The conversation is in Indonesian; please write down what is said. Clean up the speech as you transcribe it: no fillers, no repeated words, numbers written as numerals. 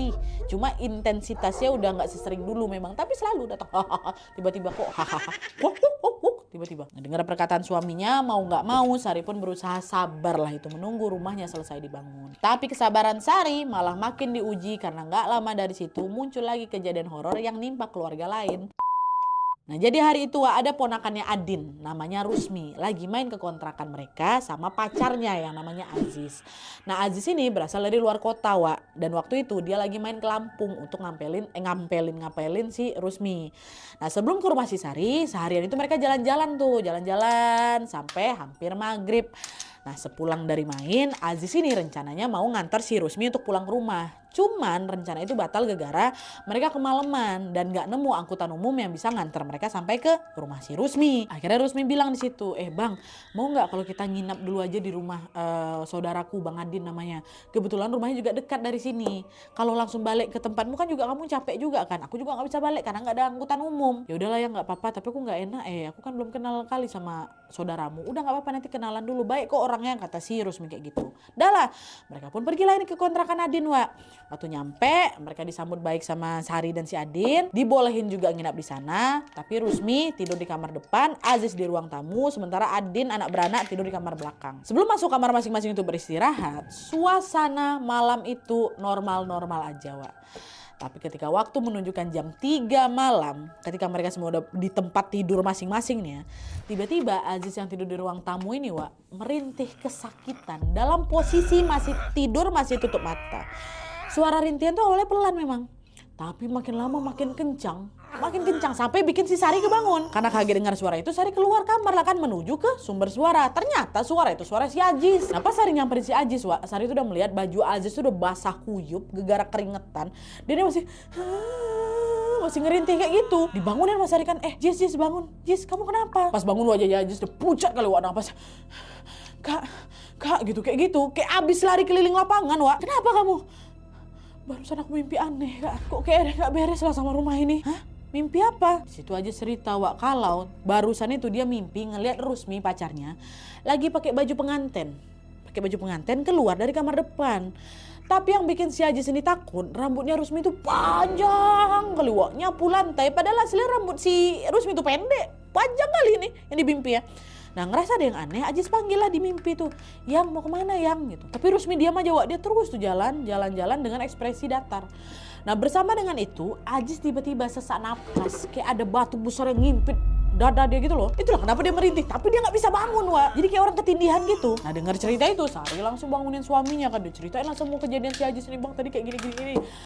masih, cuma intensitasnya udah nggak sesering dulu memang, tapi selalu datang. Tiba-tiba kok tiba-tiba. Nah, dengar perkataan suaminya, mau nggak mau Sari pun berusaha sabar lah itu menunggu rumahnya selesai dibangun. Tapi kesabaran Sari malah makin diuji karena nggak lama dari situ muncul lagi kejadian horor yang nimpa keluarga lain. Nah, jadi hari itu ada ponakannya Adin, namanya Rusmi, lagi main ke kontrakan mereka sama pacarnya yang namanya Aziz. Nah, Aziz ini berasal dari luar kota, Wak. Dan waktu itu dia lagi main ke Lampung untuk ngapelin si Rusmi. Nah, sebelum ke rumah si Sari, seharian itu mereka jalan-jalan sampai hampir maghrib. Nah, sepulang dari main, Aziz ini rencananya mau ngantar si Rusmi untuk pulang ke rumah. Cuman rencana itu batal gara-gara mereka kemalaman dan gak nemu angkutan umum yang bisa ngantar mereka sampai ke rumah si Rusmi. Akhirnya Rusmi bilang di situ, bang, mau nggak kalau kita nginap dulu aja di rumah saudaraku Bang Adin namanya. Kebetulan rumahnya juga dekat dari sini. Kalau langsung balik ke tempatmu kan juga kamu capek juga kan. Aku juga nggak bisa balik karena nggak ada angkutan umum. Ya udahlah ya nggak apa-apa. Tapi aku nggak enak. Aku kan belum kenal kali sama saudaramu. Udah nggak apa-apa nanti kenalan dulu. Baik kok orangnya, kata si Rusmi kayak gitu. Dah lah, mereka pun pergilah ini ke kontrakan Adin, Wak. Waktu nyampe, mereka disambut baik sama Sari dan si Adin. Dibolehin juga nginap di sana. Tapi Rusmi tidur di kamar depan, Aziz di ruang tamu, sementara Adin anak beranak tidur di kamar belakang. Sebelum masuk kamar masing-masing untuk beristirahat, suasana malam itu normal-normal aja, Wak. Tapi ketika waktu menunjukkan jam 3 malam, ketika mereka semua udah di tempat tidur masing-masingnya, tiba-tiba Aziz yang tidur di ruang tamu ini, Wak, merintih kesakitan dalam posisi masih tidur, masih tutup mata. Suara rintihan tuh awalnya pelan memang, tapi makin lama makin kencang sampai bikin si Sari kebangun. Karena kaget dengar suara itu, Sari keluar kamar lah kan menuju ke sumber suara. Ternyata suara itu suara si Aziz. Nah, pas Sari nyamperin si Aziz, Wak, Sari itu udah melihat baju Aziz tuh udah basah kuyup, gegara keringetan. Dia masih ngerintih kayak gitu. Dibangunin sama Sari kan, Jis bangun. Jis, kamu kenapa? Pas bangun wajahnya Aziz udah pucat kali, Wak, napas. Kak gitu kayak gitu. Kayak abis lari keliling lapangan, Wak. Kenapa kamu? Barusan aku mimpi aneh, Kak. Kok kayak gak beres lah sama rumah ini. Hah? Mimpi apa? Situ aja cerita, Wak, kalau barusan itu dia mimpi ngelihat Rusmi pacarnya lagi pakai baju pengantin. Keluar dari kamar depan. Tapi yang bikin si Aziz ini takut, rambutnya Rusmi itu panjang kali, Wak, nyapu lantai. Padahal aslinya rambut si Rusmi itu pendek. Panjang kali ini yang di mimpi ya. Nah, ngerasa ada yang aneh, Aziz panggil lah di mimpi tuh. Yang mau kemana yang gitu. Tapi Rusmi diam aja, Wak. Dia terus tuh jalan-jalan dengan ekspresi datar. Nah, bersama dengan itu, Aziz tiba-tiba sesak napas. Kayak ada batu besar yang ngimpit dada dia gitu loh. Itulah kenapa dia merintih. Tapi dia gak bisa bangun, Wak. Jadi kayak orang ketindihan gitu. Nah, dengar cerita itu, Sari langsung bangunin suaminya kan. Dia ceritain langsung mau kejadian si Aziz ini, Bang, tadi kayak gini-gini.